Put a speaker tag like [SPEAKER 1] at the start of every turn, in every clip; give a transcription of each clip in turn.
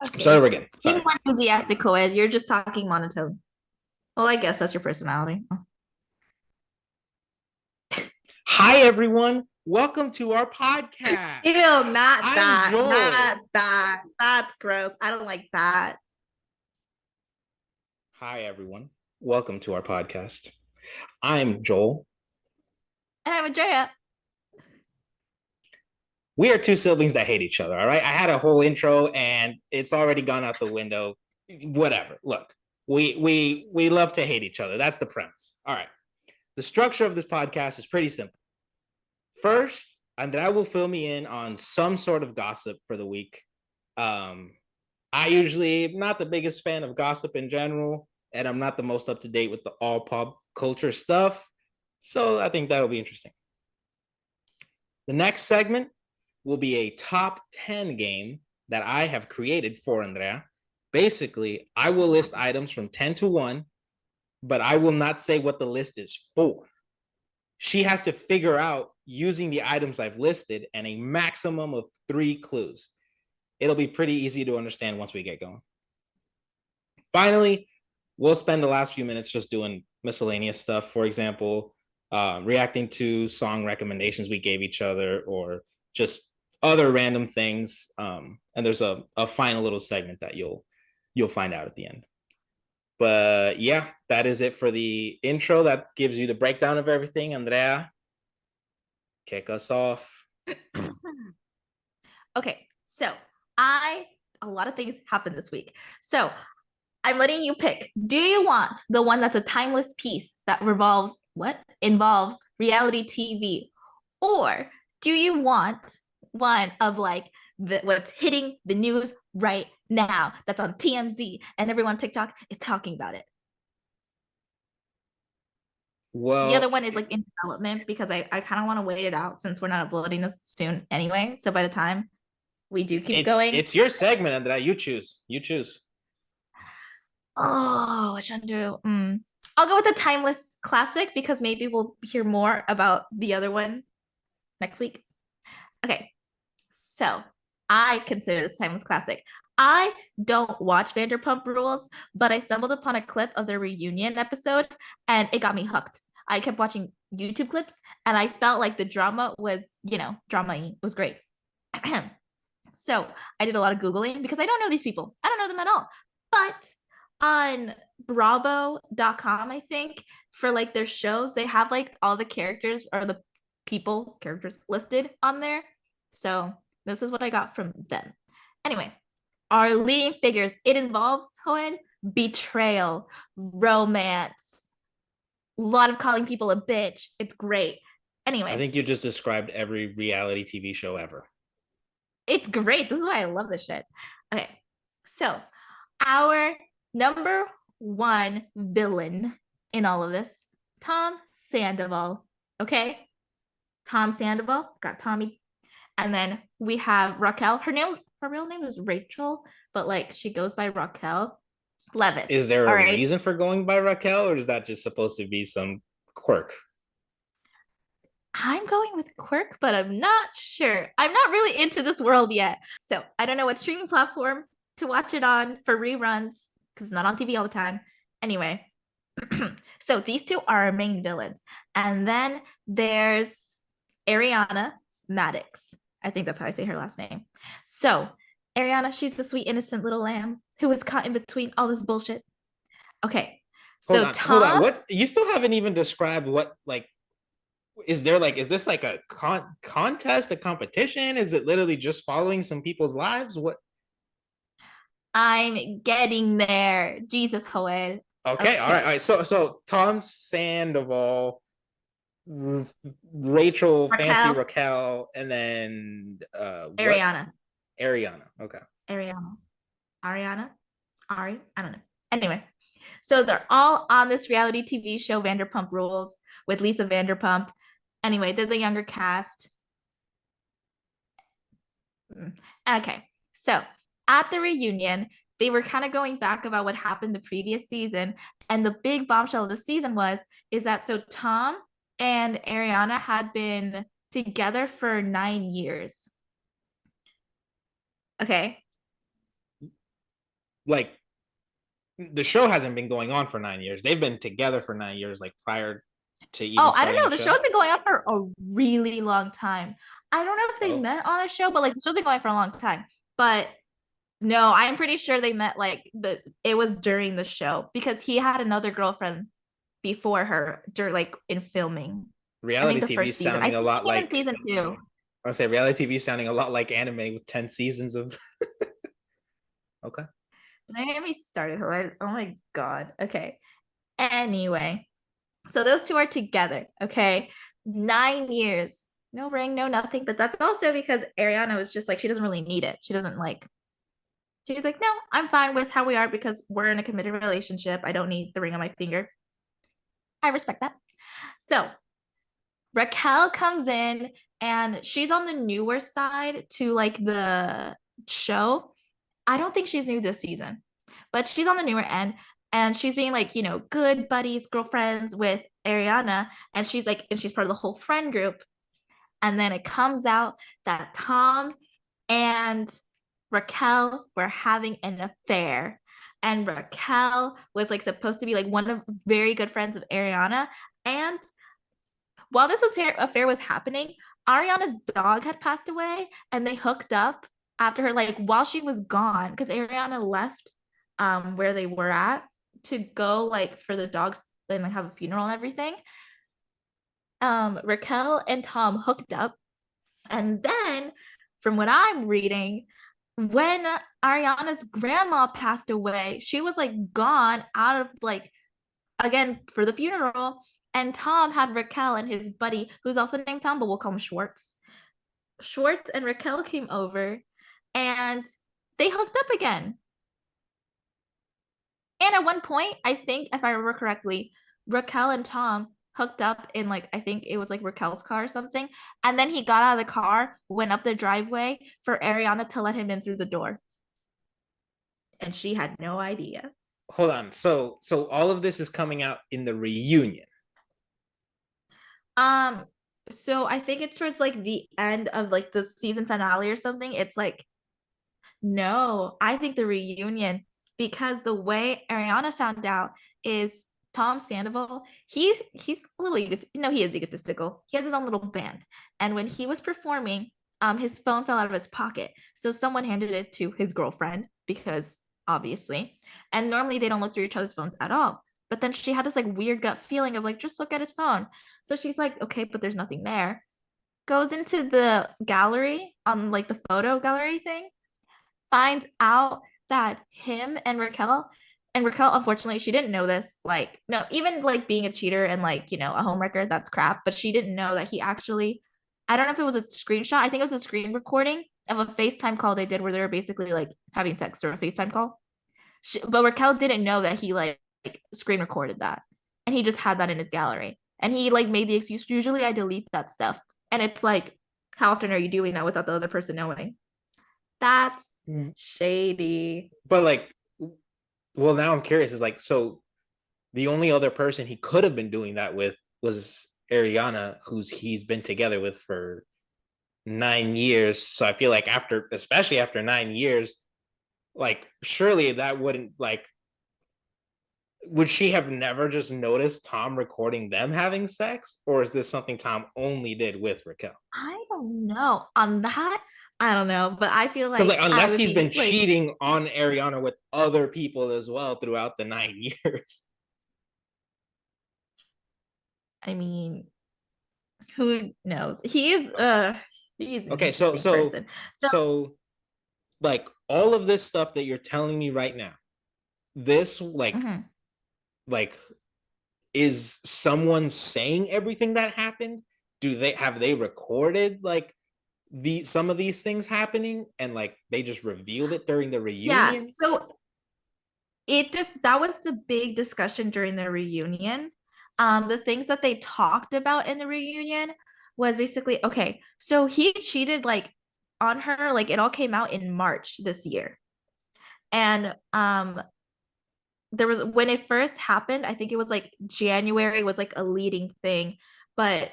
[SPEAKER 1] Start
[SPEAKER 2] Okay.
[SPEAKER 1] over again.
[SPEAKER 2] Being
[SPEAKER 1] Sorry.
[SPEAKER 2] more enthusiastic, Coed. You're just talking monotone. Well, I guess that's your personality.
[SPEAKER 1] Hi, everyone. Welcome to our podcast.
[SPEAKER 2] Ew, not
[SPEAKER 1] I'm
[SPEAKER 2] that.
[SPEAKER 1] Joel.
[SPEAKER 2] Not that. That's gross. I don't like that.
[SPEAKER 1] Hi, everyone. Welcome to our podcast. I'm Joel.
[SPEAKER 2] And I'm Andrea.
[SPEAKER 1] We are two siblings that hate each other. All right. I had a whole intro and it's already gone out the window. Whatever. Look, we love to hate each other. That's the premise. All right. The structure of this podcast is pretty simple. First, Andrea will fill me in on some sort of gossip for the week. Um, I usually am not the biggest fan of gossip in general, and I'm not the most up to date with the all pop culture stuff. So I think that'll be interesting. The next segment will be a top 10 game that I have created for Andrea. Basically, I will list items from 10 to 1, but I will not say what the list is for. She has to figure out using the items I've listed and a maximum of 3 clues. It'll be pretty easy to understand once we get going. Finally, we'll spend the last few minutes just doing miscellaneous stuff. For example, reacting to song recommendations we gave each other, or just other random things. And there's a final little segment that you'll find out at the end. But yeah, that is it for the intro. That gives you the breakdown of everything. Andrea, kick us off.
[SPEAKER 2] Okay, so I a lot of things happened this week. So I'm letting you pick. Do you want the one that's a timeless piece that revolves what involves reality TV, or do you want one of like what's hitting the news right now that's on TMZ and everyone on TikTok is talking about it? The other
[SPEAKER 1] Well,
[SPEAKER 2] one is like in development because I kind of want to wait it out since we're not uploading this soon anyway. So by the time we do keep
[SPEAKER 1] it's
[SPEAKER 2] going,
[SPEAKER 1] it's your segment, Andrea. You choose. You choose.
[SPEAKER 2] oh, which one do? I'll go with the timeless classic because maybe we'll hear more about the other one next week. Okay, so I consider this timeless classic. I don't watch Vanderpump Rules, but I stumbled upon a clip of their reunion episode and it got me hooked. I kept watching YouTube clips and I felt like the drama was, drama was great. So I did a lot of Googling because I don't know these people. I don't know them at all. But on bravo.com, I think, for like their shows, they have like all the characters or the characters listed on there. So this is what I got from them. Anyway, our leading figures, it involves Hoen, betrayal, romance, a lot of calling people a bitch. It's great.
[SPEAKER 1] I
[SPEAKER 2] Anyway,
[SPEAKER 1] think you just described every reality TV show ever.
[SPEAKER 2] it's great. This is why I love this shit. Okay. So, our number one villain in all of this, Tom Sandoval. Okay. Tom Sandoval, got Tommy. And then we have Raquel. Her real name is Rachel, but like she goes by Raquel Levis.
[SPEAKER 1] Is there
[SPEAKER 2] All
[SPEAKER 1] a
[SPEAKER 2] right.
[SPEAKER 1] reason for going by Raquel, or is that just supposed to be some quirk?
[SPEAKER 2] I'm going with Quirk, but I'm not sure. I'm not really into this world yet. So I don't know what streaming platform to watch it on for reruns because it's not on TV all the time. Anyway, so these two are our main villains. And then there's Ariana Maddox. I think that's how I say her last name. So Ariana, she's the sweet, innocent little lamb who was caught in between all this bullshit. Okay.
[SPEAKER 1] Hold
[SPEAKER 2] So
[SPEAKER 1] on, hold on.
[SPEAKER 2] Tom,
[SPEAKER 1] What, you still haven't even described what, like, is there, like, is this like a contest, a competition? Is it literally just following some people's lives? What?
[SPEAKER 2] I'm getting there. Jesus, Joel.
[SPEAKER 1] Okay, all right, all
[SPEAKER 2] Okay.
[SPEAKER 1] right. So Tom Sandoval, Rachel, Fancy
[SPEAKER 2] Raquel,
[SPEAKER 1] Raquel, and then what?
[SPEAKER 2] Ariana,
[SPEAKER 1] Ariana. Okay.
[SPEAKER 2] Ariana, Ariana, Ari. I don't know. Anyway, so they're all on this reality TV show, Vanderpump Rules, with Lisa Vanderpump. Anyway, they're the younger cast. Okay, so at the reunion, they were kind of going back about what happened the previous season, and the big bombshell of the season was is that so Tom and Ariana had been together for 9 years. Okay,
[SPEAKER 1] like the show hasn't been going on for 9 years. They've been together for 9 years, like prior to even
[SPEAKER 2] Oh, I don't
[SPEAKER 1] starting
[SPEAKER 2] know.
[SPEAKER 1] the
[SPEAKER 2] The show
[SPEAKER 1] show.
[SPEAKER 2] has been going on for a really long time. I don't know if they
[SPEAKER 1] Oh,
[SPEAKER 2] met on a show, but like the show's been going for a long time. But no, I'm pretty sure they met like it was during the show because he had another girlfriend before her during like in filming. I think
[SPEAKER 1] reality
[SPEAKER 2] the
[SPEAKER 1] TV
[SPEAKER 2] first season. I
[SPEAKER 1] sounding a
[SPEAKER 2] think
[SPEAKER 1] lot
[SPEAKER 2] he came in
[SPEAKER 1] like
[SPEAKER 2] season two.
[SPEAKER 1] I say reality TV sounding a lot like anime with 10 seasons of. Okay.
[SPEAKER 2] Don't get me started. Oh my god. Okay. Anyway, so those two are together. Okay, 9 years, no ring, no nothing. But that's also because Ariana was just like she doesn't really need it. She doesn't like. She's like, no, I'm fine with how we are because we're in a committed relationship. I don't need the ring on my finger. I respect that. So Raquel comes in and she's on the newer side to like the show. I don't think she's new this season, but she's on the newer end and she's being like, good buddies, girlfriends with Ariana. And she's like, and she's part of the whole friend group. And then it comes out that Tom and Raquel were having an affair. And Raquel was like supposed to be like one of very good friends of Ariana. And while this affair was happening, Ariana's dog had passed away, and they hooked up after her, like while she was gone, because Ariana left where they were at to go like for the dogs and like have a funeral and everything. Raquel and Tom hooked up, and then from what I'm reading, when Ariana's grandma passed away, she was like gone out of like again for the funeral. And Tom had Raquel and his buddy, who's also named Tom, but we'll call him Schwartz. Schwartz and Raquel came over and they hooked up again. And at one point, I think, if I remember correctly, Raquel and Tom hooked up in like, I think it was like Raquel's car or something. And then he got out of the car, went up the driveway for Ariana to let him in through the door. And she had no idea.
[SPEAKER 1] Hold on. So all of this is coming out in the reunion.
[SPEAKER 2] Um, so I think it's towards like the end of like the season finale or something. It's like, no, I think the reunion, because the way Ariana found out is Tom Sandoval, he's a little he is egotistical. He has his own little band. And when he was performing, his phone fell out of his pocket. So someone handed it to his girlfriend because obviously. And normally they don't look through each other's phones at all. But then she had this like weird gut feeling of like, just look at his phone. So she's like, okay, but there's nothing there. Goes into the gallery on like the photo gallery thing, finds out that him and Raquel, unfortunately, she didn't know this. Like, no, even like being a cheater and like, a homewrecker, that's crap. But she didn't know that he actually, I don't know if it was a screenshot. I think it was a screen recording of a FaceTime call they did where they were basically like having sex or a FaceTime call. But Raquel didn't know that he like screen recorded that. And he just had that in his gallery. And he like made the excuse, usually I delete that stuff. And it's like, how often are you doing that without the other person knowing? That's shady.
[SPEAKER 1] But like, well, now I'm curious. Is like, so the only other person he could have been doing that with was Ariana, who's he's been together with for 9 years. So I feel like after, especially after 9 years, like surely that wouldn't like. Would she have never just noticed Tom recording them having sex, or is this something Tom only did with Raquel?
[SPEAKER 2] I don't know. On that, I don't know, but I feel
[SPEAKER 1] Because like,
[SPEAKER 2] like I
[SPEAKER 1] unless
[SPEAKER 2] would
[SPEAKER 1] he's
[SPEAKER 2] be
[SPEAKER 1] been
[SPEAKER 2] like,
[SPEAKER 1] cheating on Ariana with other people as well throughout the 9 years.
[SPEAKER 2] I mean, who knows? He's an
[SPEAKER 1] Okay, so
[SPEAKER 2] interesting
[SPEAKER 1] so
[SPEAKER 2] person. So,
[SPEAKER 1] so like all of this stuff that you're telling me right now, this
[SPEAKER 2] mhm.
[SPEAKER 1] like is someone saying everything that happened? Do they have they recorded like the some of these things happening and like they just revealed it during the
[SPEAKER 2] Yeah.
[SPEAKER 1] reunion?
[SPEAKER 2] So it just that was the big discussion during the reunion. The things that they talked about in the reunion was basically okay. So he cheated like on her, like it all came out in March this year, and there was when it first happened, I think it was like January was like a leading thing, but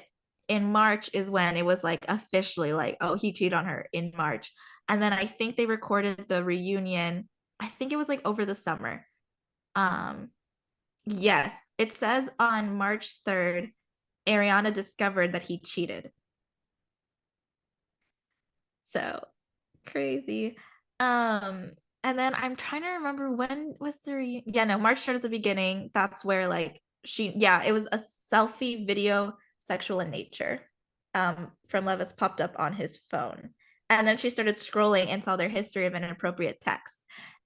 [SPEAKER 2] in March is when it was like officially like, oh, he cheated on her in March. And then I think they recorded the reunion I think it was like over the summer. Um, yes, it says on March 3rd, Ariana discovered that he cheated. So crazy. Um, and then I'm trying to remember when was yeah, no, March 3rd is the beginning. That's where like yeah, it was a selfie video sexual in nature from Levis popped up on his phone. And then she started scrolling and saw their history of inappropriate text.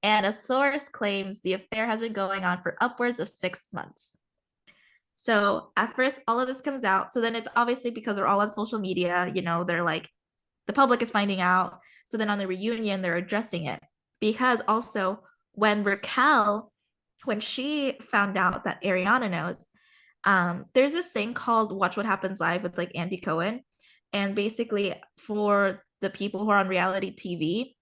[SPEAKER 2] And a source claims the affair has been going on for upwards of 6 months. So at first, all of this comes out. So then it's obviously because they're all on social media, they're like, the public is finding out. So then on the reunion, they're addressing it. Because also, when Raquel, when she found out that Ariana knows, there's this thing called Watch What Happens Live with like Andy Cohen. And basically, for the people who are on reality TV,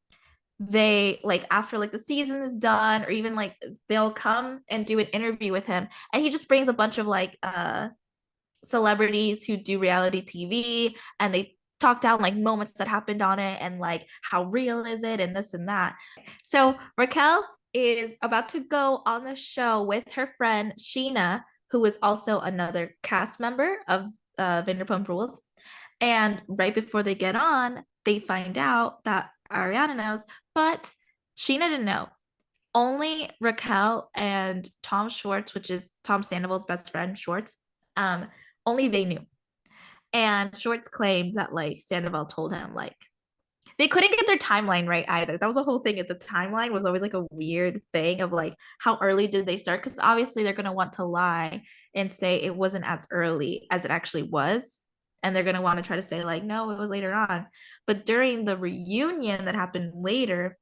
[SPEAKER 2] they like after like the season is done, or even like they'll come and do an interview with him, and he just brings a bunch of like celebrities who do reality TV, and they talk down like moments that happened on it and like how real is it and this and that. So Raquel is about to go on the show with her friend Sheena, who is also another cast member of Vanderpump Rules. And right before they get on, they find out that Ariana knows, but Sheena didn't know. Only Raquel and Tom Schwartz, which is Tom Sandoval's best friend, Schwartz, um, only they knew. And Schwartz claimed that like Sandoval told him like they couldn't get their timeline right either. That was the whole thing. At the timeline was always like a weird thing of like how early did they start? Because obviously they're gonna want to lie and say it wasn't as early as it actually was. And they're gonna want to try to say like, no, it was later on. But during the reunion that happened later,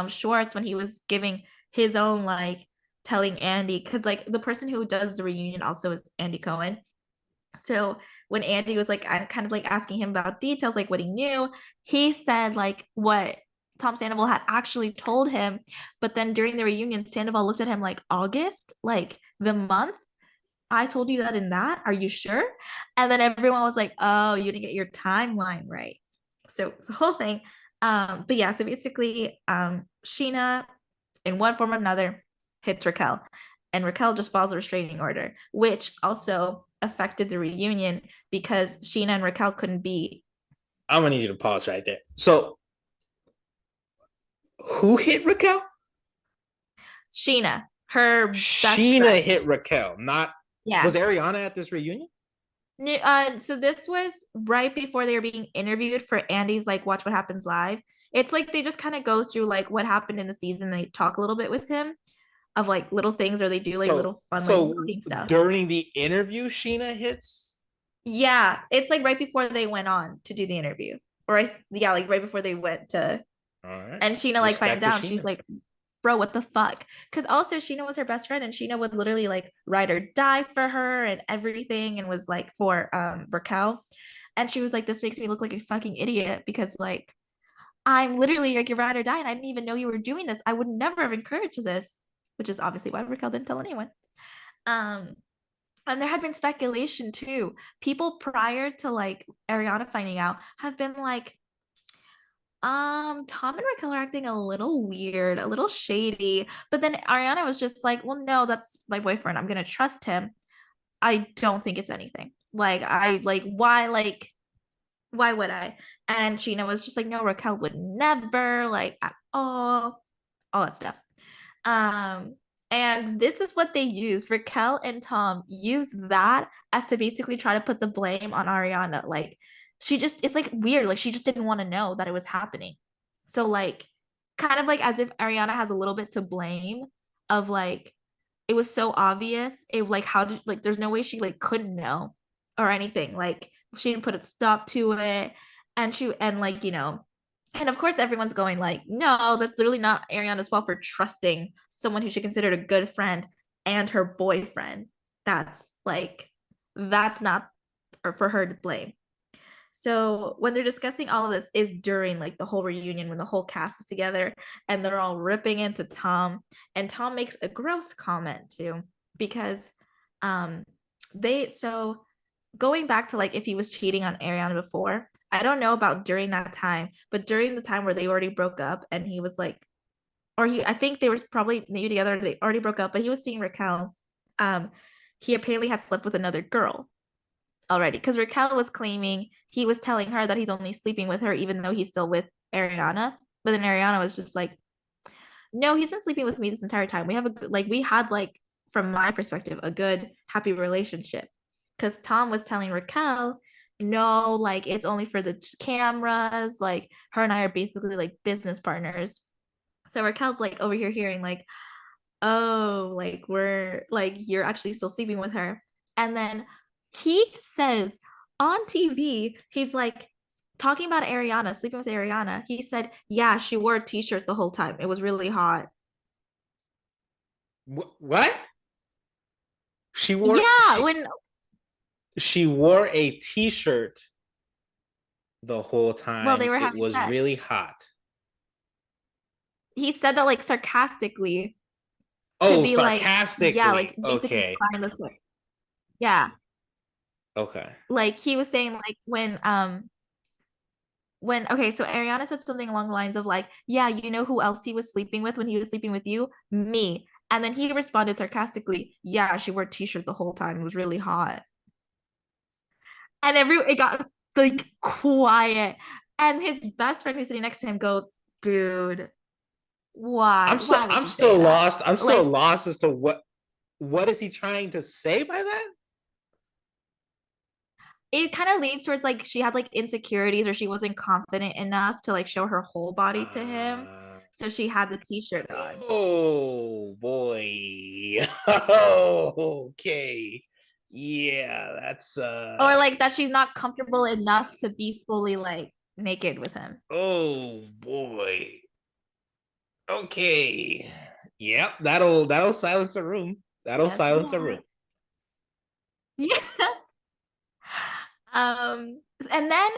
[SPEAKER 2] Schwartz, when he was giving his own like telling Andy, because like the person who does the reunion also is Andy Cohen. So when Andy was like kind of like asking him about details, like what he knew, he said like what Tom Sandoval had actually told him. But then during the reunion, Sandoval looked at him like August, like the month. I told you that in that. Are you sure? And then everyone was like, oh, you didn't get your timeline right. So the whole thing. But yeah, so basically, Sheena, in one form or another, hits Raquel. And Raquel just files a restraining order, which also affected the reunion because Sheena and Raquel couldn't be.
[SPEAKER 1] I'm gonna need you to pause right there. So, who hit Raquel?
[SPEAKER 2] Sheena, her best
[SPEAKER 1] Sheena
[SPEAKER 2] friend.
[SPEAKER 1] hit Raquel. Not
[SPEAKER 2] Yeah.
[SPEAKER 1] was Ariana at this reunion?
[SPEAKER 2] So this was right before they were being interviewed for Andy's like Watch What Happens Live. It's like they just kind of go through like what happened in the season. They talk a little bit with him of like little things, or they do like
[SPEAKER 1] So,
[SPEAKER 2] little fun like
[SPEAKER 1] so
[SPEAKER 2] voting stuff.
[SPEAKER 1] during the interview, Sheena hits.
[SPEAKER 2] Yeah, it's like right before they went on to do the interview, or yeah, like right before they went to.
[SPEAKER 1] All right.
[SPEAKER 2] And Sheena like
[SPEAKER 1] Respect
[SPEAKER 2] finds
[SPEAKER 1] to
[SPEAKER 2] out, and she's
[SPEAKER 1] Sheena.
[SPEAKER 2] like, "Bro, what the fuck?" Because also Sheena was her best friend, and Sheena would literally like ride or die for her and everything, and was like for Raquel. And she was like, "This makes me look like a fucking idiot because like I'm literally like your ride or die, and I didn't even know you were doing this. I would never have encouraged this," which is obviously why Raquel didn't tell anyone. Um, and there had been speculation too. People prior to like Ariana finding out have been like, Tom and Raquel are acting a little weird, a little shady. But then Ariana was just like, well, no, that's my boyfriend. I'm gonna trust him. I don't think it's anything. Why would I? And Sheena was just like, no, Raquel would never, like at all that stuff. Um, and this is what they use. Raquel and Tom use that as to basically try to put the blame on Ariana. Like she just it's like weird. Like she just didn't want to know that it was happening. So like kind of like as if Ariana has a little bit to blame of like it was so obvious. It like how did like there's no way she like couldn't know or anything. Like she didn't put a stop to it. And like, and of course everyone's going like, no, that's literally not Ariana's fault for trusting someone who she considered a good friend and her boyfriend. That's not for her to blame. So when they're discussing all of this is during like the whole reunion when the whole cast is together and they're all ripping into Tom, and Tom makes a gross comment too because they so going back to like if he was cheating on Ariana before, I don't know about during that time, but during the time where they already broke up and he was like or I think they were probably maybe together. They already broke up, but he was seeing Raquel. Um, he apparently had slept with another girl already because Raquel was claiming he was telling her that he's only sleeping with her, even though he's still with Ariana. But then Ariana was just like, no, he's been sleeping with me this entire time. We have a good, like, we had, like, from my perspective, a good, happy relationship. Because Tom was telling Raquel, no, like, it's only for the cameras. Like, her and I are basically like business partners. So Raquel's like over here hearing, like, oh, like, we're like, you're actually still sleeping with her. And then he says on TV, he's like, talking about Ariana, sleeping with Ariana. He said, yeah, she wore a t-shirt the whole time. It was really hot.
[SPEAKER 1] What? She wore
[SPEAKER 2] Yeah,
[SPEAKER 1] she
[SPEAKER 2] when
[SPEAKER 1] she wore a t-shirt the whole
[SPEAKER 2] well, they
[SPEAKER 1] time.
[SPEAKER 2] were
[SPEAKER 1] It
[SPEAKER 2] having
[SPEAKER 1] was
[SPEAKER 2] sex.
[SPEAKER 1] really hot.
[SPEAKER 2] He said that like sarcastically to
[SPEAKER 1] Oh,
[SPEAKER 2] be like, yeah,
[SPEAKER 1] sarcastically.
[SPEAKER 2] like basically
[SPEAKER 1] Okay.
[SPEAKER 2] trying to say, yeah.
[SPEAKER 1] Okay.
[SPEAKER 2] Like he was saying like when okay, so Ariana said something along the lines of like, yeah, you know who else he was sleeping with when he was sleeping with you? Me. And then he responded sarcastically, yeah, she wore a t-shirt the whole time. It was really hot. And it got like quiet. And his best friend who's sitting next to him goes, dude, why? Why would
[SPEAKER 1] I'm
[SPEAKER 2] you say
[SPEAKER 1] still
[SPEAKER 2] that?
[SPEAKER 1] lost. I'm still
[SPEAKER 2] Like
[SPEAKER 1] lost as to what is he trying to say by that?
[SPEAKER 2] it kind of leads towards like she had like insecurities or she wasn't confident enough to like show her whole body to him.
[SPEAKER 1] Uh,
[SPEAKER 2] So she had the t-shirt on.
[SPEAKER 1] oh boy. Oh, okay. Yeah, that's
[SPEAKER 2] Or like that she's not comfortable enough to be fully like naked with him.
[SPEAKER 1] oh boy. Okay. Yep, that'll silence a room. That'll
[SPEAKER 2] Yes.
[SPEAKER 1] silence a
[SPEAKER 2] Yeah.
[SPEAKER 1] room.
[SPEAKER 2] Yeah. Um, and then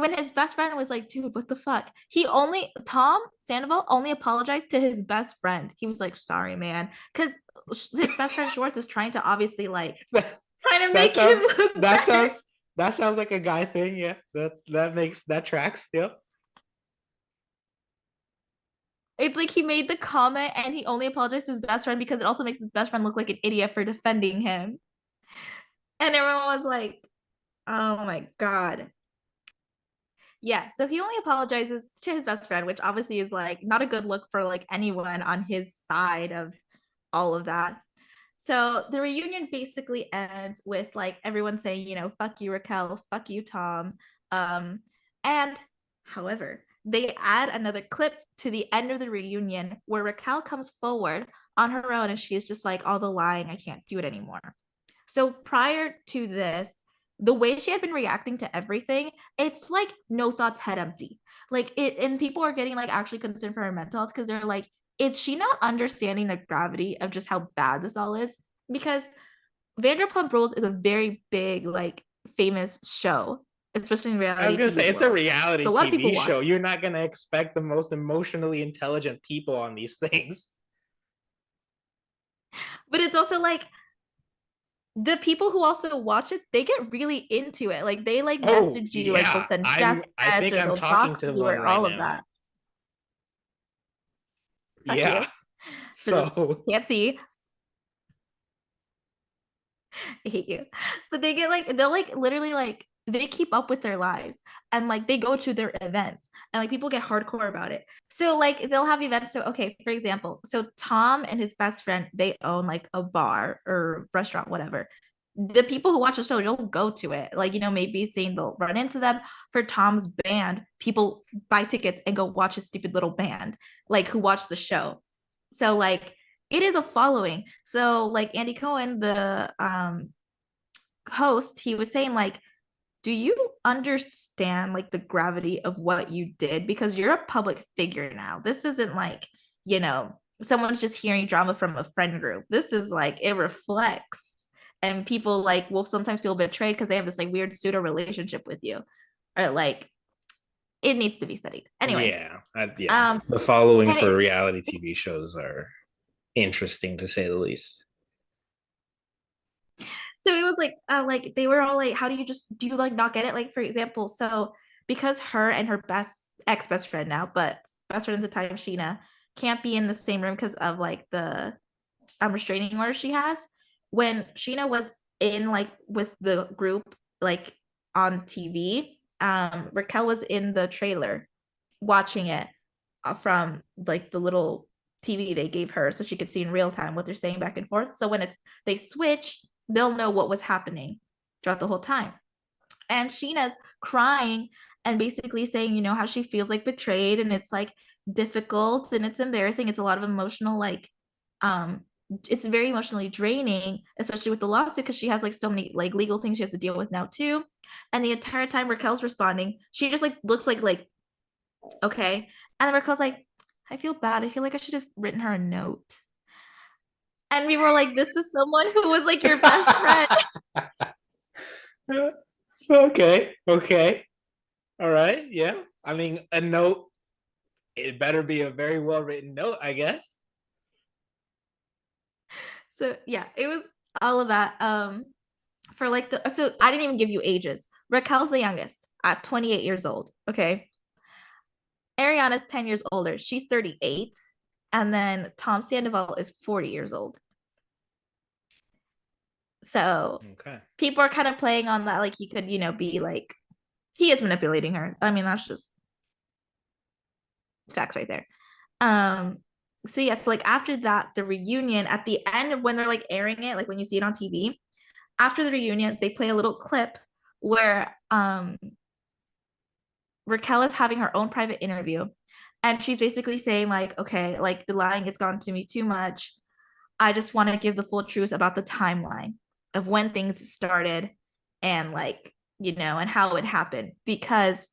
[SPEAKER 2] when his best friend was like, dude, what the fuck? Tom Sandoval only apologized to his best friend. He was like, sorry, man. Because his best friend Schwartz is trying to obviously like trying to
[SPEAKER 1] That
[SPEAKER 2] make him
[SPEAKER 1] sounds
[SPEAKER 2] look
[SPEAKER 1] that
[SPEAKER 2] better.
[SPEAKER 1] sounds that sounds like a guy thing. Yeah, that tracks. Yep.
[SPEAKER 2] It's like he made the comment and he only apologized to his best friend because it also makes his best friend look like an idiot for defending him. And everyone was like, oh my God. Yeah, so he only apologizes to his best friend, which obviously is like not a good look for like anyone on his side of all of that. So the reunion basically ends with like everyone saying, fuck you, Raquel, fuck you, Tom. Um, and however, they add another clip to the end of the reunion where Raquel comes forward on her own and she's just like, all the lying, I can't do it anymore. So prior to this, the way she had been reacting to everything, it's like no thoughts, head empty. Like it, and people are getting like actually concerned for her mental health because they're like, is she not understanding the gravity of just how bad this all is? Because Vanderpump Rules is a very big, like, famous show, especially in
[SPEAKER 1] I was
[SPEAKER 2] reality
[SPEAKER 1] gonna
[SPEAKER 2] TV
[SPEAKER 1] say it's a
[SPEAKER 2] world.
[SPEAKER 1] reality
[SPEAKER 2] So a lot of people
[SPEAKER 1] TV
[SPEAKER 2] watch.
[SPEAKER 1] show. You're not gonna expect the most emotionally intelligent people on these things.
[SPEAKER 2] But it's also like the people who also watch it, they get really into it. Like they like
[SPEAKER 1] Oh
[SPEAKER 2] message you, like they'll
[SPEAKER 1] yeah,
[SPEAKER 2] send death
[SPEAKER 1] I
[SPEAKER 2] threats
[SPEAKER 1] think
[SPEAKER 2] or
[SPEAKER 1] I'm
[SPEAKER 2] they'll
[SPEAKER 1] talking
[SPEAKER 2] dox
[SPEAKER 1] to
[SPEAKER 2] you
[SPEAKER 1] one
[SPEAKER 2] or
[SPEAKER 1] right
[SPEAKER 2] all of
[SPEAKER 1] now.
[SPEAKER 2] that. Fuck
[SPEAKER 1] Yeah.
[SPEAKER 2] you. For those
[SPEAKER 1] So
[SPEAKER 2] who can't see, I hate you. But they get like they'll like literally like they keep up with their lives and like they go to their events and like people get hardcore about it. So like they'll have events. So okay, for example, so Tom and his best friend, they own like a bar or restaurant, whatever. The people who watch the show, they'll go to it. Like, maybe saying they'll run into them for Tom's band. People buy tickets and go watch his stupid little band, like who watch the show. So like it is a following. So like Andy Cohen, the host, he was saying like, do you understand like the gravity of what you did? Because you're a public figure now. This isn't like, someone's just hearing drama from a friend group. This is like it reflects. And people like will sometimes feel betrayed because they have this like weird pseudo relationship with you. Or like it needs to be studied. Anyway,
[SPEAKER 1] yeah, yeah.
[SPEAKER 2] um
[SPEAKER 1] The following
[SPEAKER 2] and
[SPEAKER 1] for
[SPEAKER 2] it
[SPEAKER 1] reality TV shows are interesting to say the least.
[SPEAKER 2] so it was like they were all like, how do you like not get it? Like, for example, so because her and her best friend now, but best friend at the time, Sheena, can't be in the same room because of like the restraining order she has. When Sheena was in like with the group like on TV, Raquel was in the trailer watching it from like the little TV they gave her so she could see in real time what they're saying back and forth. So when they switch, they'll know what was happening throughout the whole time. And Sheena's crying and basically saying, you know, how she feels like betrayed and it's like difficult and it's embarrassing. It's a lot of emotional, like, it's very emotionally draining, especially with the lawsuit because she has like so many like legal things she has to deal with now too. And the entire time Raquel's responding, she just like looks like okay. And then Raquel's like, I feel bad. I feel like I should have written her a note. And we were like, this is someone who was like your best friend.
[SPEAKER 1] Okay. Okay. All right. Yeah. I mean, a note. It better be a very well written note, I guess.
[SPEAKER 2] So yeah, it was all of that. For like the so I didn't even give you ages. Raquel's the youngest at 28 years old. Okay. Ariana's 10 years older. She's 38. And then Tom Sandoval is 40 years old. So
[SPEAKER 1] Okay.
[SPEAKER 2] people are kind of playing on that, like he could, you know, be like he is manipulating her. I mean, that's just facts right there. Um, so yes, yeah, so like after that, the reunion at the end when they're like airing it, like when you see it on TV, after the reunion, they play a little clip where Raquel is having her own private interview and she's basically saying like, okay, like the lying has gone to me too much. I just want to give the full truth about the timeline of when things started and like, you know, and how it happened because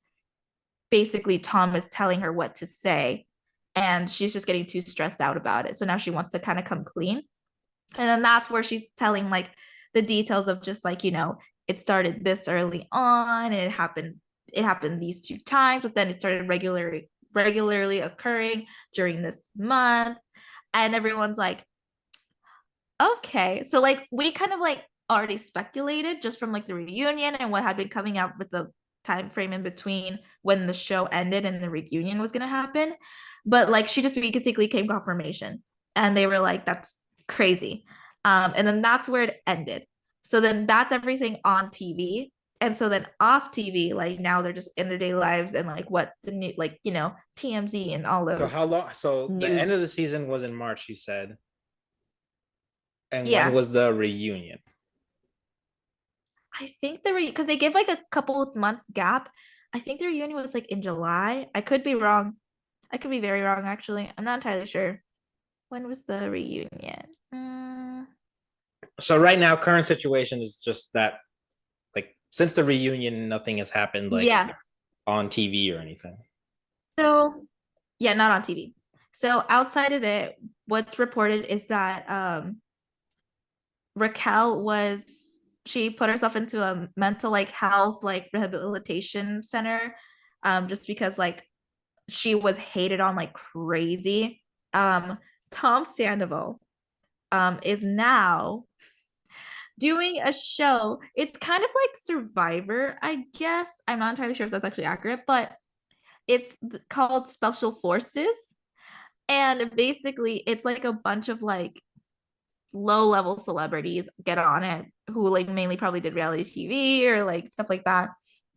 [SPEAKER 2] basically Tom is telling her what to say and she's just getting too stressed out about it. So now she wants to kind of come clean. And then that's where she's telling like the details of just like, you know, it started this early on and it happened these two times, but then it started regularly occurring during this month. And everyone's like, okay. So like we kind of like already speculated just from like the reunion and what had been coming out with the time frame in between when the show ended and the reunion was going to happen. But like she just basically came confirmation and they were like, that's crazy. And then that's where it ended. So then that's everything on TV. And so then off TV, like now they're just in their daily lives and like what the new, like, you know, TMZ and all
[SPEAKER 1] So
[SPEAKER 2] those
[SPEAKER 1] how long? So the end of the
[SPEAKER 2] news.
[SPEAKER 1] season was in March, you said. And when
[SPEAKER 2] Yeah.
[SPEAKER 1] was the reunion?
[SPEAKER 2] I think because they give like a couple of months gap. I think the reunion was like in July. I could be wrong. I could be very wrong actually. I'm not entirely sure. When was the reunion?
[SPEAKER 1] So right now, current situation is just that, like, since the reunion, nothing has happened, like,
[SPEAKER 2] Yeah.
[SPEAKER 1] on TV or anything.
[SPEAKER 2] So yeah, not on TV. So outside of it, what's reported is that Raquel she put herself into a mental like health like rehabilitation center just because like she was hated on like crazy. Tom Sandoval is now doing a show. It's kind of like Survivor, I guess. I'm not entirely sure if that's actually accurate, but it's called Special Forces. And basically, it's like a bunch of like low level celebrities get on it who like mainly probably did reality TV or like stuff like that.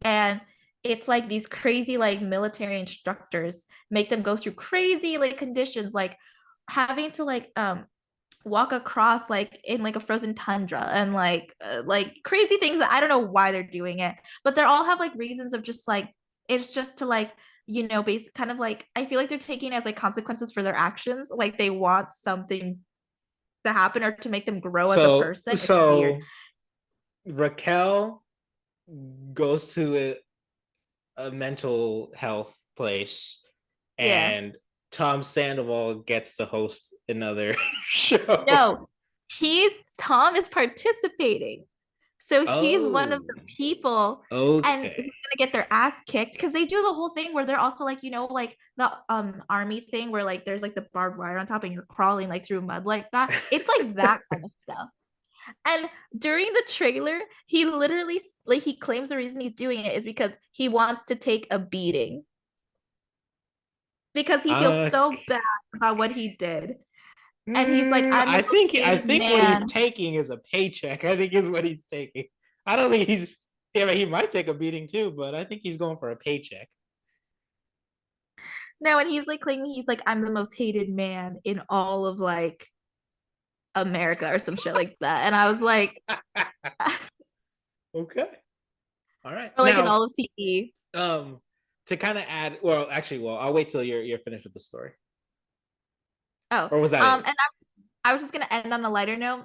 [SPEAKER 2] And it's like these crazy like military instructors make them go through crazy like conditions like having to walk across like in like a frozen tundra and like crazy things that I don't know why they're doing it, but they all have like reasons of just like it's just to like you know base kind of like I feel like they're taking as like consequences for their actions, like they want something to happen or to make them grow as a
[SPEAKER 1] So,
[SPEAKER 2] person. It's weird.
[SPEAKER 1] so Raquel goes to a mental health place,
[SPEAKER 2] Yeah.
[SPEAKER 1] and Tom Sandoval gets to host another show.
[SPEAKER 2] No, Tom is participating. So he's one of
[SPEAKER 1] Oh,
[SPEAKER 2] the people and he's
[SPEAKER 1] okay.
[SPEAKER 2] gonna get their ass kicked because they do the whole thing where they're also like, you know, like the army thing where like there's like the barbed wire on top and you're crawling like through mud like that. It's like that kind of stuff. And during the trailer, he literally like he claims the reason he's doing it is because he wants to take a beating. because he feels
[SPEAKER 1] Uh,
[SPEAKER 2] so bad about what he did. And he's like, I'm the most
[SPEAKER 1] I
[SPEAKER 2] hated
[SPEAKER 1] think what he's
[SPEAKER 2] man.
[SPEAKER 1] taking is a paycheck. I think is what he's taking. I don't think he's. Yeah, he might take a beating too, but I think he's going for a paycheck.
[SPEAKER 2] No, and he's like claiming he's like, I'm the most hated man in all of like America or some shit like that. And I was like,
[SPEAKER 1] Okay. All right.
[SPEAKER 2] or like in
[SPEAKER 1] Now,
[SPEAKER 2] all of TV.
[SPEAKER 1] um, to kind of add, well, actually, well, I'll wait till you're finished with the story.
[SPEAKER 2] Oh,
[SPEAKER 1] Or was that it?
[SPEAKER 2] and I was just gonna end on a lighter note.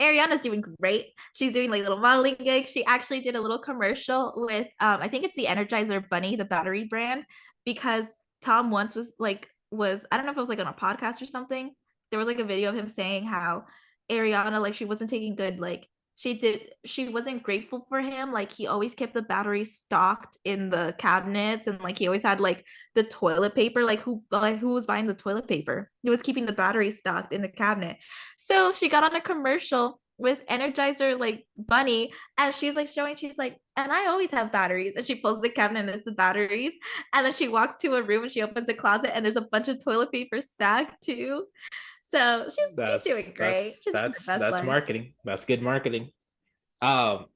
[SPEAKER 2] Ariana's doing great. She's doing like little modeling gigs. She actually did a little commercial with I think it's the Energizer Bunny, the battery brand, because Tom once was I don't know if it was like on a podcast or something. There was like a video of him saying how Ariana like she wasn't taking good like she wasn't grateful for him. Like he always kept the batteries stocked in the cabinets and like he always had like the toilet paper. Like who was buying the toilet paper? He was keeping the batteries stocked in the cabinet. So she got on a commercial with Energizer like Bunny, and she's like showing, she's like, and I always have batteries. And she pulls the cabinet and it's the batteries. And then she walks to a room and she opens a closet and there's a bunch of toilet paper stacked too. So she's doing great. She's living her best
[SPEAKER 1] That's
[SPEAKER 2] life.
[SPEAKER 1] marketing. That's good marketing. Um,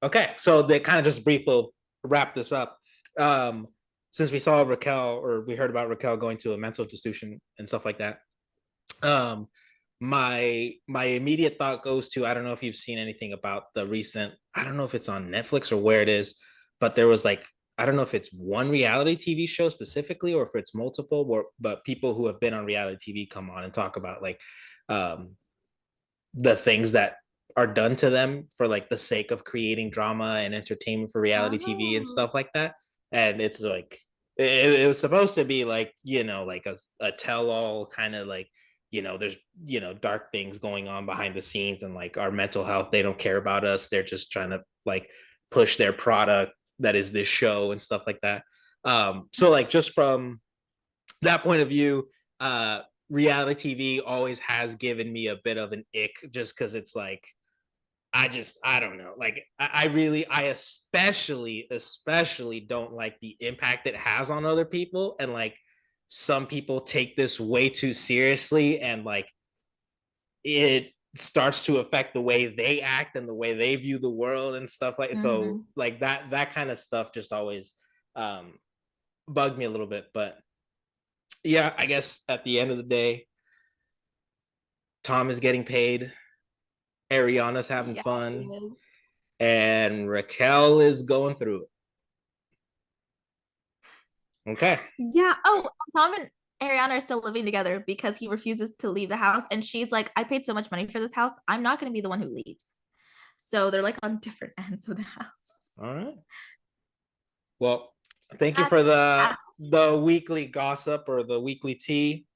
[SPEAKER 1] okay, so they kind of just briefly wrap this up. Um, since we saw Raquel or we heard about Raquel going to a mental institution and stuff like that, um, my immediate thought goes to I don't know if you've seen anything about the recent. I don't know if it's on Netflix or where it is, but there was like I don't know if it's one reality TV show specifically or if it's multiple, but people who have been on reality TV come on and talk about like um, the things that are done to them for like the sake of creating drama and entertainment for reality TV and
[SPEAKER 2] Oh.
[SPEAKER 1] stuff like that. And it's like it was supposed to be like like a tell-all kind of like there's dark things going on behind the scenes and like our mental health they don't care about us, they're just trying to like push their product that is this show and stuff like that. So like just from that point of view, reality TV always has given me a bit of an ick just because it's like I don't know. Like I especially don't like the impact it has on other people. And like some people take this way too seriously and like it starts to affect the way they act and the way they view the world and stuff like so
[SPEAKER 2] Mhm.
[SPEAKER 1] like that kind of stuff just always um bugged me a little bit. But yeah, I guess at the end of the day, Tom is getting paid, Ariana's having
[SPEAKER 2] Yeah, he
[SPEAKER 1] fun,
[SPEAKER 2] is.
[SPEAKER 1] and Raquel is going through it. Okay.
[SPEAKER 2] Yeah. Oh, Tom and Ariana are still living together because he refuses to leave the house. And she's like, I paid so much money for this house. I'm not going to be the one who leaves. So they're like on different ends of the house.
[SPEAKER 1] All right. Well, thank you for
[SPEAKER 2] That's
[SPEAKER 1] the weekly gossip or the weekly tea.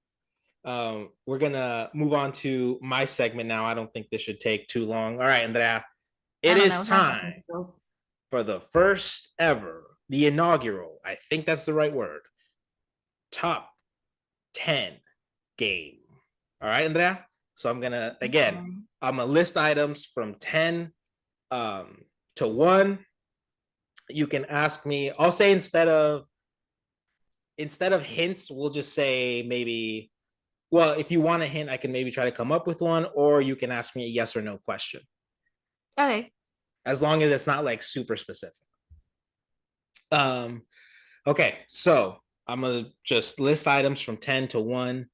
[SPEAKER 1] We're gonna move on to my segment now. I don't think this should take too long. All right, Andrea,
[SPEAKER 2] I
[SPEAKER 1] it
[SPEAKER 2] don't
[SPEAKER 1] is
[SPEAKER 2] know. My guessing
[SPEAKER 1] time
[SPEAKER 2] skills.
[SPEAKER 1] for the first ever, the inaugural, I think that's the right word, top 10 game. All right, Andrea. So
[SPEAKER 2] Okay.
[SPEAKER 1] I'm gonna list items from 10 to 1. You can ask me, I'll say instead of hints, we'll just say maybe, well, if you want a hint, I can maybe try to come up with one, or you can ask me a yes or no question,
[SPEAKER 2] Okay.
[SPEAKER 1] as long as it's not like super specific. Um, okay, so I'm gonna just list items from 10 to 1.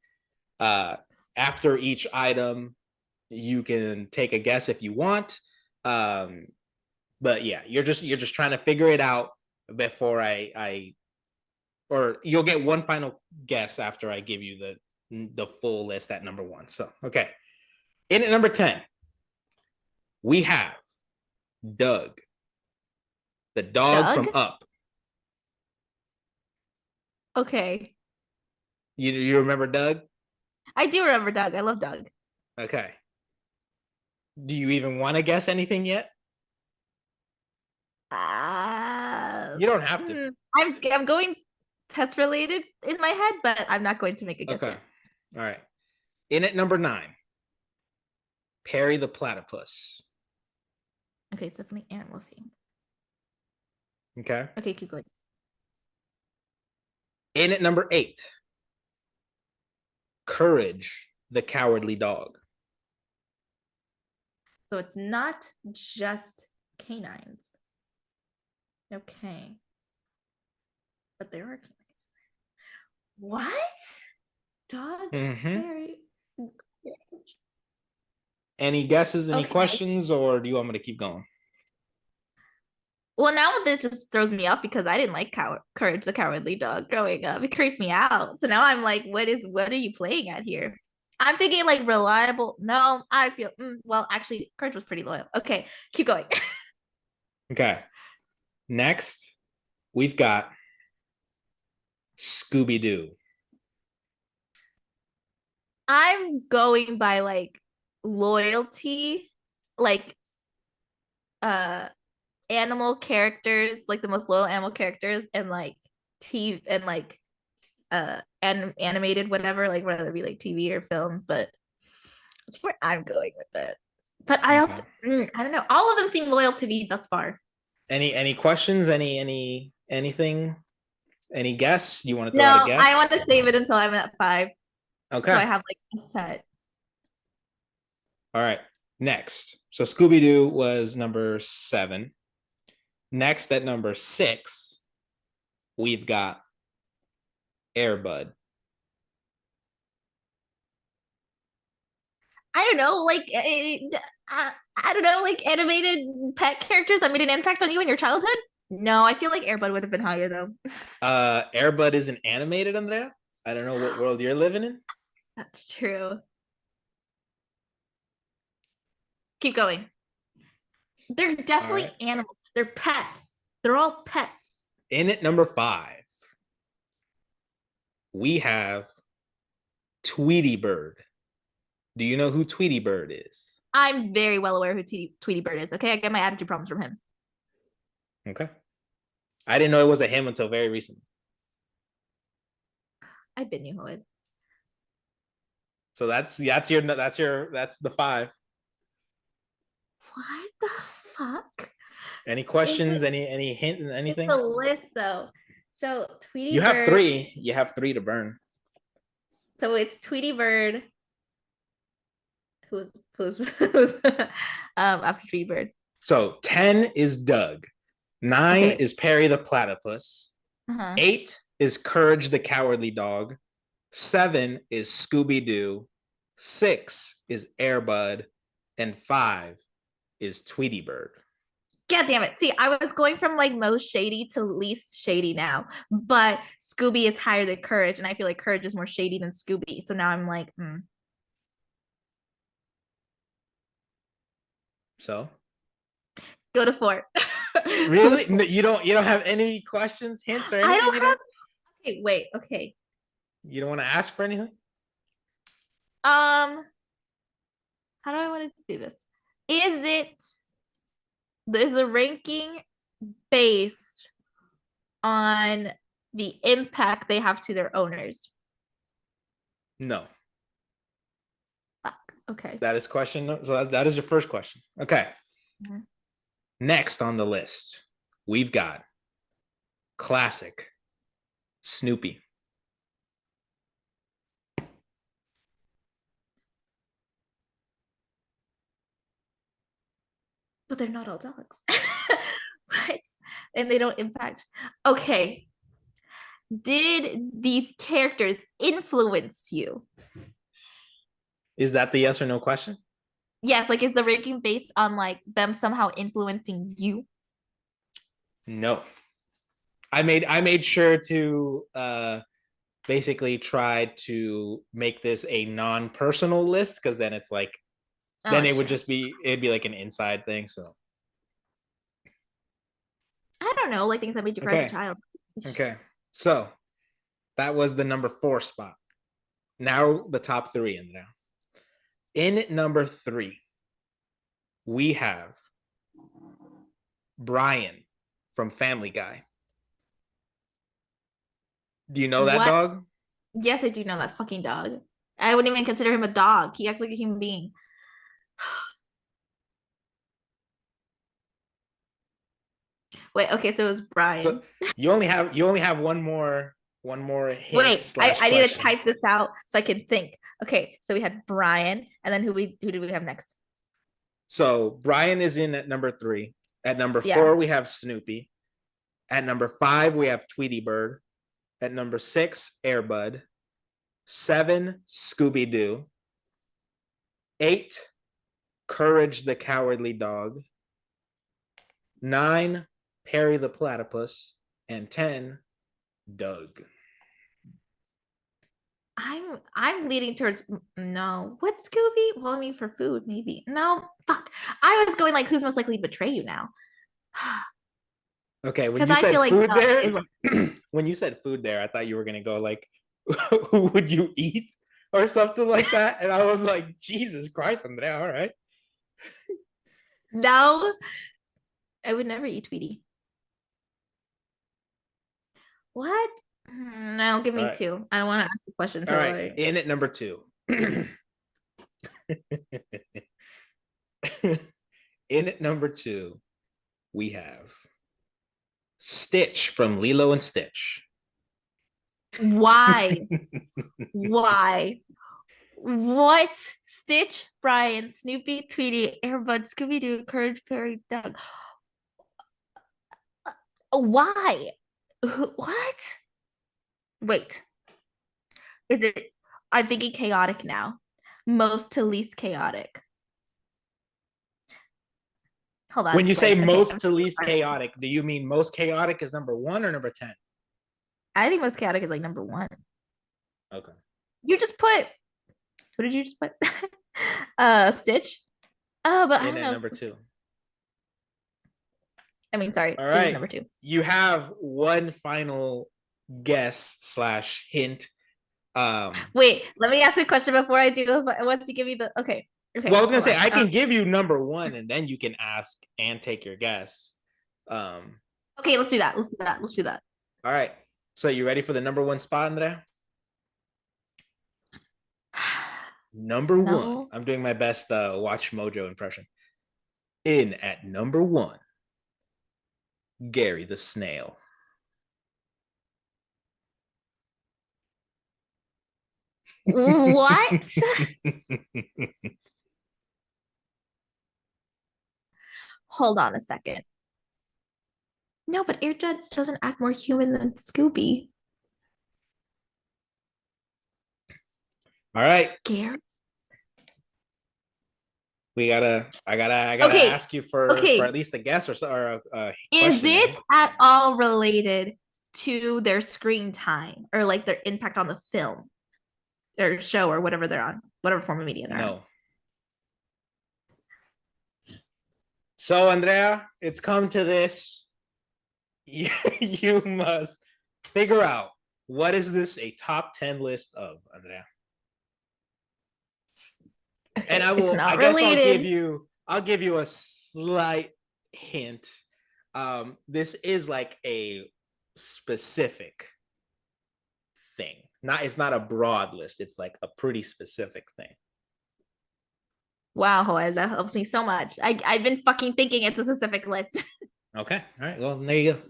[SPEAKER 1] Uh, after each item, you can take a guess if you want. Um, but yeah, you're just trying to figure it out before I or you'll get one final guess after I give you the full list at number 1. So okay, in at number 10, we have Doug, the dog
[SPEAKER 2] Doug?
[SPEAKER 1] from Up.
[SPEAKER 2] Okay.
[SPEAKER 1] You remember Doug?
[SPEAKER 2] I do remember Doug. I love Doug.
[SPEAKER 1] Okay. Do you even want to guess anything yet?
[SPEAKER 2] Uh,
[SPEAKER 1] You don't have to.
[SPEAKER 2] hmm. I'm going pets related in my head, but I'm not going to make a guess
[SPEAKER 1] Okay.
[SPEAKER 2] yet.
[SPEAKER 1] All right. In at number 9, Perry the platypus.
[SPEAKER 2] Okay, it's definitely animal thing.
[SPEAKER 1] Okay.
[SPEAKER 2] Okay, keep going.
[SPEAKER 1] In at number 8, Courage, the Cowardly Dog.
[SPEAKER 2] So it's not just canines. Okay. But there are canines. What? Dog
[SPEAKER 1] Mm-hmm.
[SPEAKER 2] fairy.
[SPEAKER 1] Any guesses, any
[SPEAKER 2] Okay.
[SPEAKER 1] questions, or do you want me to keep going?
[SPEAKER 2] Well, now this just throws me off because I didn't like Courage the Cowardly Dog growing up. It creeped me out. So now I'm like, what are you playing at here? I'm thinking like reliable. No, I feel well, actually, Courage was pretty loyal. Okay, keep going.
[SPEAKER 1] Okay. Next, we've got Scooby Doo.
[SPEAKER 2] I'm going by like loyalty, like uh animal characters, like the most loyal animal characters, and like TV and like animated whatever, like whether it be like TV or film, but that's where I'm going with it. But I
[SPEAKER 1] Okay.
[SPEAKER 2] also I don't know. All of them seem loyal to me thus far.
[SPEAKER 1] Any questions? Anything? Any guess? You want to throw out a
[SPEAKER 2] No, I want
[SPEAKER 1] guess?
[SPEAKER 2] to save it until I'm at 5. So I
[SPEAKER 1] Okay.
[SPEAKER 2] have like a set.
[SPEAKER 1] All right. Next. So Scooby Doo was number 7. Next at number 6, we've got Airbud.
[SPEAKER 2] I don't know, like I don't know, like animated pet characters that made an impact on you in your childhood. No, I feel like Airbud would have been higher though.
[SPEAKER 1] Airbud isn't animated, Andrea. I don't know what world you're living in.
[SPEAKER 2] That's true. Keep going. They're definitely
[SPEAKER 1] right.
[SPEAKER 2] animals. They're pets. They're all pets.
[SPEAKER 1] In at number 5, we have Tweety Bird. Do you know who Tweety Bird is?
[SPEAKER 2] I'm very well aware who Tweety Bird is. Okay, I get my attitude problems from him.
[SPEAKER 1] Okay. I didn't know it was a him until very recently.
[SPEAKER 2] I've been knew who it.
[SPEAKER 1] So that's the 5.
[SPEAKER 2] What the fuck?
[SPEAKER 1] Any
[SPEAKER 2] Is
[SPEAKER 1] questions?
[SPEAKER 2] it,
[SPEAKER 1] Any hint?
[SPEAKER 2] it's
[SPEAKER 1] Anything?
[SPEAKER 2] a list though. So Tweety
[SPEAKER 1] You have
[SPEAKER 2] Bird.
[SPEAKER 1] 3. You have 3 to burn.
[SPEAKER 2] So it's Tweety Bird. Who's after Tweety Bird.
[SPEAKER 1] So 10 is Doug. 9
[SPEAKER 2] Okay.
[SPEAKER 1] is Perry the Platypus.
[SPEAKER 2] Uh-huh.
[SPEAKER 1] 8 is Courage the Cowardly Dog. 7 is Scooby Doo. 6 is Airbud. And 5 is Tweety Bird.
[SPEAKER 2] God damn it. See, I was going from like most shady to least shady now, but Scooby is higher than Courage, and I feel like Courage is more shady than Scooby. So now I'm like,
[SPEAKER 1] So
[SPEAKER 2] go to 4.
[SPEAKER 1] really, no, you don't have any questions, hints, or
[SPEAKER 2] I
[SPEAKER 1] anything?
[SPEAKER 2] don't
[SPEAKER 1] You
[SPEAKER 2] have.
[SPEAKER 1] don't.
[SPEAKER 2] Okay, wait. Okay.
[SPEAKER 1] You don't want to ask for anything?
[SPEAKER 2] Um, how do I want to do this? Is it is the ranking based on the impact they have to their owners?
[SPEAKER 1] No.
[SPEAKER 2] Fuck. Okay.
[SPEAKER 1] That is question. So that is your first question. Okay.
[SPEAKER 2] Mhm.
[SPEAKER 1] Next on the list, we've got classic Snoopy.
[SPEAKER 2] But they're not all dogs. What? And they don't impact. Okay. Did these characters influence you?
[SPEAKER 1] Is that the yes or no question?
[SPEAKER 2] Yes, like is the ranking based on like them somehow influencing you?
[SPEAKER 1] No. I made sure to basically try to make this a non-personal list because then it's like then
[SPEAKER 2] Oh,
[SPEAKER 1] it would
[SPEAKER 2] sure.
[SPEAKER 1] just be it'd be like an inside thing. So
[SPEAKER 2] I don't know, like things that made you cry as a
[SPEAKER 1] okay.
[SPEAKER 2] child.
[SPEAKER 1] Okay. So that was the number 4 spot. Now the top 3 in there. In number 3, we have Brian from Family Guy. Do you know that
[SPEAKER 2] What?
[SPEAKER 1] dog?
[SPEAKER 2] Yes, I do know that fucking dog. I wouldn't even consider him a dog. He acts like a human being. Wait, okay, so it was
[SPEAKER 1] So
[SPEAKER 2] Brian.
[SPEAKER 1] you only have one more One more hint
[SPEAKER 2] Wait,
[SPEAKER 1] slash
[SPEAKER 2] I need to
[SPEAKER 1] question.
[SPEAKER 2] type this out so I can think. Okay, so we had Brian, and then who do we have next?
[SPEAKER 1] So Brian is in at number 3. At number 4,
[SPEAKER 2] Yeah.
[SPEAKER 1] we have Snoopy. At number 5, we have Tweety Bird. At number 6, Airbud. 7, Scooby Doo. 8, Courage the Cowardly Dog. 9, Perry the Platypus. And 10, Doug.
[SPEAKER 2] I'm leading towards no. What Scooby? Well, I mean for food, maybe. No, fuck. I was going like who's most likely to betray you now?
[SPEAKER 1] Okay, when
[SPEAKER 2] Because
[SPEAKER 1] you
[SPEAKER 2] I feel
[SPEAKER 1] said
[SPEAKER 2] like
[SPEAKER 1] food
[SPEAKER 2] Doug
[SPEAKER 1] there,
[SPEAKER 2] is like,
[SPEAKER 1] when you said food there, I thought you were gonna go like, who would you eat or something like that, and I was like, Jesus Christ, Andrea, all right.
[SPEAKER 2] no, I would never eat Tweety. What? No, give
[SPEAKER 1] All
[SPEAKER 2] me
[SPEAKER 1] right,
[SPEAKER 2] two. I don't want to ask the question
[SPEAKER 1] all
[SPEAKER 2] until
[SPEAKER 1] right.
[SPEAKER 2] I.
[SPEAKER 1] In at number 2. In at number 2, we have Stitch from Lilo and Stitch.
[SPEAKER 2] Why? Why? What? Stitch, Brian, Snoopy, Tweety, Airbud, Scooby Doo, Courage, Fairy, Doug. Why? What? Wait. Is it? I'm thinking chaotic now. Most to least chaotic. Hold
[SPEAKER 1] When
[SPEAKER 2] on.
[SPEAKER 1] you say
[SPEAKER 2] Wait. Okay.
[SPEAKER 1] most to least chaotic, do you mean most chaotic is number 1 or number 10?
[SPEAKER 2] I think most chaotic is like number one.
[SPEAKER 1] Okay.
[SPEAKER 2] You just put. What did you just put? Stitch. But I
[SPEAKER 1] In
[SPEAKER 2] don't
[SPEAKER 1] at
[SPEAKER 2] know.
[SPEAKER 1] number 2.
[SPEAKER 2] I mean, sorry,
[SPEAKER 1] All
[SPEAKER 2] Stitch is
[SPEAKER 1] right.
[SPEAKER 2] number two.
[SPEAKER 1] You have one final guess slash hint.
[SPEAKER 2] Wait, let me ask a question before I do. Once you give me the okay. Okay,
[SPEAKER 1] Well, I was gonna
[SPEAKER 2] hold
[SPEAKER 1] say
[SPEAKER 2] on.
[SPEAKER 1] I can give you number 1, and then you can ask and take your guess.
[SPEAKER 2] Okay, let's do that. Let's do that. Let's do that.
[SPEAKER 1] All right. So you ready for the number 1 spot, Andrea? Number 1.
[SPEAKER 2] No.
[SPEAKER 1] I'm doing my best Watch Mojo impression. In at number 1, Gary the Snail.
[SPEAKER 2] What? Hold on a second. No, but Airdrop doesn't act more human than Scooby.
[SPEAKER 1] All right.
[SPEAKER 2] Gary.
[SPEAKER 1] I gotta
[SPEAKER 2] Okay.
[SPEAKER 1] ask you for
[SPEAKER 2] Okay.
[SPEAKER 1] at least a guess or a
[SPEAKER 2] Is
[SPEAKER 1] question
[SPEAKER 2] it
[SPEAKER 1] here.
[SPEAKER 2] at all related to their screen time or like their impact on the film or show or whatever they're on, whatever form of media they're on?
[SPEAKER 1] No. So, Andrea, it's come to this. You must figure out what is this a top 10 list of, Andrea?
[SPEAKER 2] Okay,
[SPEAKER 1] And
[SPEAKER 2] it's not
[SPEAKER 1] I guess
[SPEAKER 2] related.
[SPEAKER 1] I'll give you a slight hint. This is like a specific thing. It's not a broad list, it's like a pretty specific thing.
[SPEAKER 2] Wow, Joel, that helps me so much. I've been fucking thinking it's a specific list.
[SPEAKER 1] Okay. All right. Well, there you go.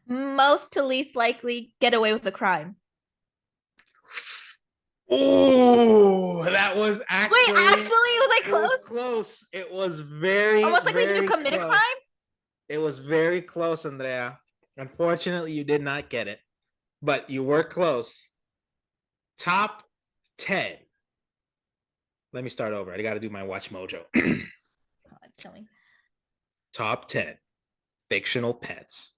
[SPEAKER 2] Most to least likely get away with the crime.
[SPEAKER 1] Oh, that was
[SPEAKER 2] Wait,
[SPEAKER 1] actually
[SPEAKER 2] actually, was I
[SPEAKER 1] it was
[SPEAKER 2] close?
[SPEAKER 1] close. It was very,
[SPEAKER 2] Almost likely to
[SPEAKER 1] very
[SPEAKER 2] commit a
[SPEAKER 1] close.
[SPEAKER 2] crime?
[SPEAKER 1] It was very close, Andrea. Unfortunately, you did not get it, but you were close. Top 10. Let me start over. I got to do my Watch Mojo.
[SPEAKER 2] God, tell me.
[SPEAKER 1] Top 10 fictional pets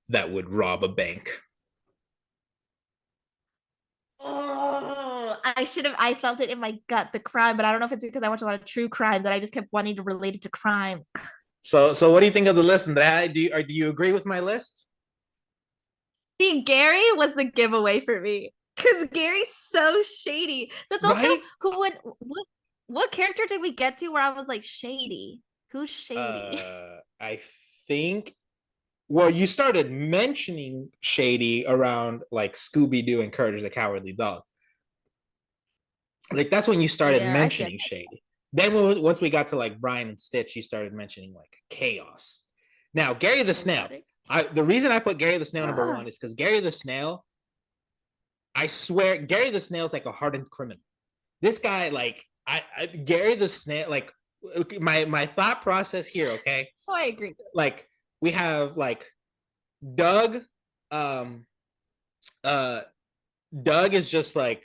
[SPEAKER 1] that would rob a bank.
[SPEAKER 2] Oh, I felt it in my gut, the crime, but I don't know if it's because I watch a lot of true crime that I just kept wanting to relate it to crime.
[SPEAKER 1] So what do you think of the list, Andrea? Do you agree with my list?
[SPEAKER 2] See, Gary was the giveaway for me because Gary's so shady. That's also
[SPEAKER 1] Right?
[SPEAKER 2] who would what character did we get to where I was like shady? Who's shady?
[SPEAKER 1] I think. Well, you started mentioning Shady around like Scooby Doo and Courage the Cowardly Dog. Like that's when you started
[SPEAKER 2] Yeah, I see.
[SPEAKER 1] mentioning Shady. Then once we got to like Brian and Stitch, you started mentioning like Chaos. Now Gary the Snail.
[SPEAKER 2] Chaotic.
[SPEAKER 1] The reason I put Gary the Snail number
[SPEAKER 2] Ugh.
[SPEAKER 1] one is because Gary the Snail, I swear, Gary the Snail is like a hardened criminal. This guy, like, Gary the Snail, like, my thought process here, okay?
[SPEAKER 2] Oh, I agree.
[SPEAKER 1] Like, we have like Doug, um, uh, Doug is just like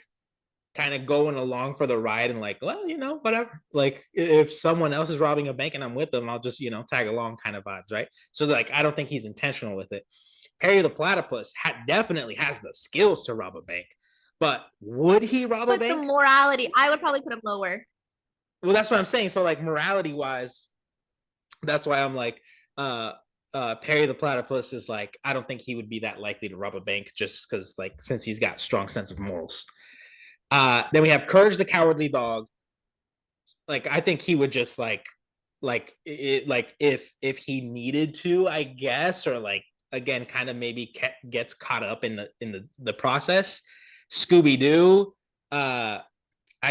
[SPEAKER 1] kind of going along for the ride and like, well, whatever. Like, if someone else is robbing a bank and I'm with them, I'll just tag along kind of vibes, right? So like, I don't think he's intentional with it. Perry the Platypus definitely has the skills to rob a bank, but would he rob a
[SPEAKER 2] But the
[SPEAKER 1] bank?
[SPEAKER 2] morality, I would probably put him lower.
[SPEAKER 1] Well, that's what I'm saying. So like, morality wise, that's why I'm like, Perry the Platypus is like, I don't think he would be that likely to rob a bank just because, like, since he's got strong sense of morals. Then we have Courage the Cowardly Dog. Like, I think he would just like it, like if he needed to, I guess, or like, again, kind of maybe gets caught up in the process. Scooby Doo. I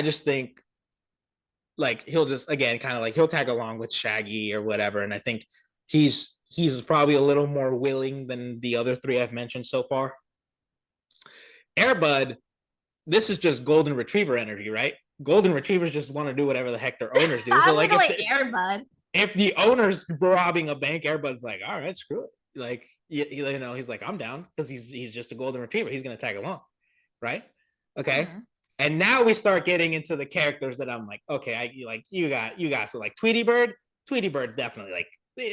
[SPEAKER 1] just think like he'll just, again, kind of like he'll tag along with Shaggy or whatever, and I think he's probably a little more willing than the other three I've mentioned so far. Airbud, this is just golden retriever energy, right? Golden retrievers just want to do whatever the heck their owners do. So
[SPEAKER 2] I'm gonna
[SPEAKER 1] like,
[SPEAKER 2] go like Airbud.
[SPEAKER 1] if the owner's robbing a bank, Airbud's like, all right, screw it. Like, he's like, I'm down, because he's just a golden retriever. He's gonna tag along, right? Okay. And now we start getting into the characters that I'm like, okay, you got so like Tweety Bird's definitely like,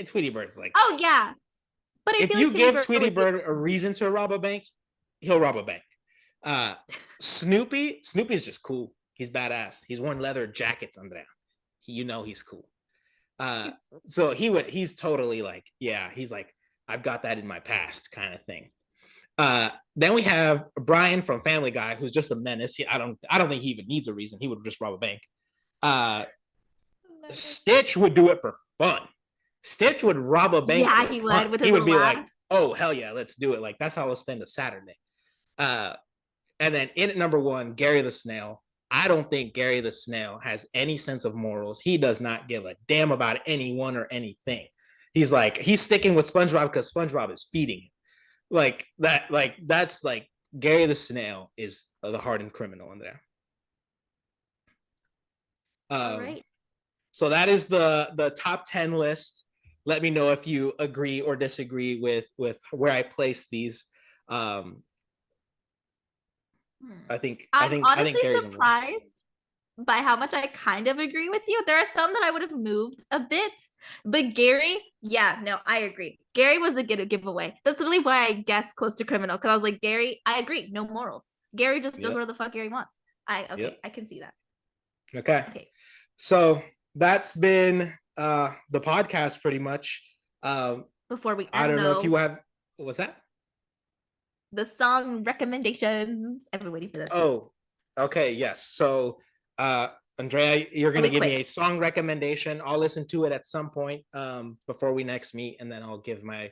[SPEAKER 1] Tweety Bird's like,
[SPEAKER 2] Oh yeah, but I
[SPEAKER 1] if
[SPEAKER 2] feel
[SPEAKER 1] you
[SPEAKER 2] like Tweety
[SPEAKER 1] give
[SPEAKER 2] Bird
[SPEAKER 1] Tweety
[SPEAKER 2] would be.
[SPEAKER 1] Bird a reason to rob a bank, he'll rob a bank. Uh, Snoopy's just cool. He's badass. He's worn leather jackets, Andrea. He's cool. So he's totally like, yeah, he's like, I've got that in my past kind of thing. Then we have Brian from Family Guy, who's just a menace. I don't think he even needs a reason. He would just rob a bank. Stitch would do it for fun. Stitch would rob a bank
[SPEAKER 2] Yeah,
[SPEAKER 1] for
[SPEAKER 2] he
[SPEAKER 1] fun.
[SPEAKER 2] would with
[SPEAKER 1] He
[SPEAKER 2] his
[SPEAKER 1] would
[SPEAKER 2] little
[SPEAKER 1] be
[SPEAKER 2] laugh.
[SPEAKER 1] like, oh hell yeah, let's do it. Like, that's how I'll spend a Saturday. Uh, and then in at number one, Gary the Snail. I don't think Gary the Snail has any sense of morals. He does not give a damn about anyone or anything. He's sticking with SpongeBob because SpongeBob is feeding him. Like that, that's like, Gary the Snail is the hardened criminal in there.
[SPEAKER 2] All right.
[SPEAKER 1] So that is the top 10 list. Let me know if you agree or disagree with where I place these. I
[SPEAKER 2] I'm
[SPEAKER 1] think
[SPEAKER 2] honestly
[SPEAKER 1] Gary's number one.
[SPEAKER 2] surprised by how much I kind of agree with you. There are some that I would have moved a bit, but Gary, yeah, no, I agree. Gary was the giveaway. That's literally why I guessed close to criminal, because I was like, Gary, I agree, no morals. Gary just does
[SPEAKER 1] Yep.
[SPEAKER 2] whatever the fuck Gary wants.
[SPEAKER 1] Yep.
[SPEAKER 2] I can see that.
[SPEAKER 1] Okay.
[SPEAKER 2] Okay.
[SPEAKER 1] So that's been the podcast pretty much.
[SPEAKER 2] Before we
[SPEAKER 1] I
[SPEAKER 2] end
[SPEAKER 1] don't know if you
[SPEAKER 2] though,
[SPEAKER 1] have, what's that?
[SPEAKER 2] the song recommendations. I've waiting for this.
[SPEAKER 1] Oh, okay, yes. So Andrea, you're
[SPEAKER 2] I'll
[SPEAKER 1] gonna
[SPEAKER 2] be
[SPEAKER 1] give me
[SPEAKER 2] quick.
[SPEAKER 1] a song recommendation. I'll listen to it at some point before we next meet, and then I'll give my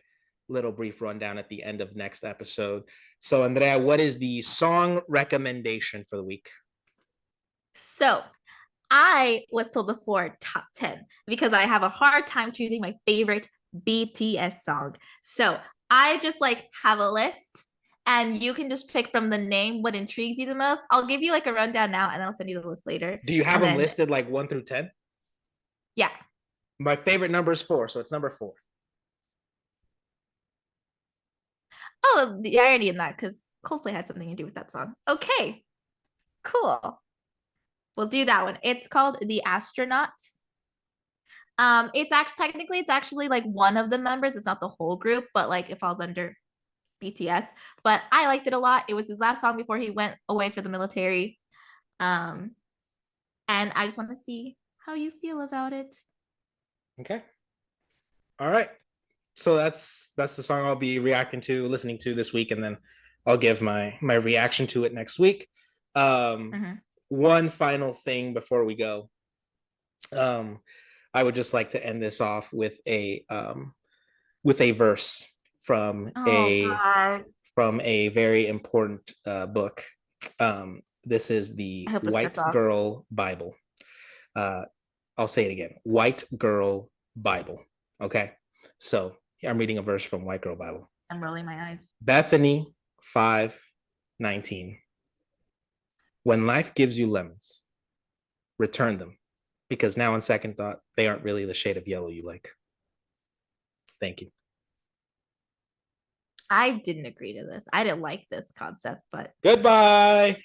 [SPEAKER 1] little brief rundown at the end of next episode. So Andrea, what is the song recommendation for the week?
[SPEAKER 2] So I was told before top 10 because I have a hard time choosing my favorite BTS song. So I just like have a list and you can just pick from the name what intrigues you the most. I'll give you like a rundown now and I'll send you the list later.
[SPEAKER 1] Do you have
[SPEAKER 2] And
[SPEAKER 1] them
[SPEAKER 2] then,
[SPEAKER 1] listed like 1 through 10?
[SPEAKER 2] yeah.
[SPEAKER 1] My favorite number is 4, so it's number 4.
[SPEAKER 2] Oh, the irony in that because Coldplay had something to do with that song. Okay, cool. We'll do that one. It's called The Astronaut. It's actually technically it's actually like one of the members. It's not the whole group, but like it falls under BTS. But I liked it a lot. It was his last song before he went away for the military. Um, and I just want to see how you feel about it.
[SPEAKER 1] Okay. All right. So that's the song I'll be reacting to, listening to this week, and then I'll give my reaction to it next week. One final thing before we go. I would just like to end this off with a verse from
[SPEAKER 2] Oh God.
[SPEAKER 1] a very important book. This is
[SPEAKER 2] I
[SPEAKER 1] the
[SPEAKER 2] hope this gets
[SPEAKER 1] White
[SPEAKER 2] off.
[SPEAKER 1] Girl Bible. I'll say it again: White Girl Bible. Okay, so Here I'm reading a verse from White Girl Bible.
[SPEAKER 2] I'm rolling my eyes.
[SPEAKER 1] Bethany 5:19. When life gives you lemons, return them, because now on second thought, they aren't really the shade of yellow you like. Thank you.
[SPEAKER 2] I didn't agree to this. I didn't like this concept, but
[SPEAKER 1] Goodbye.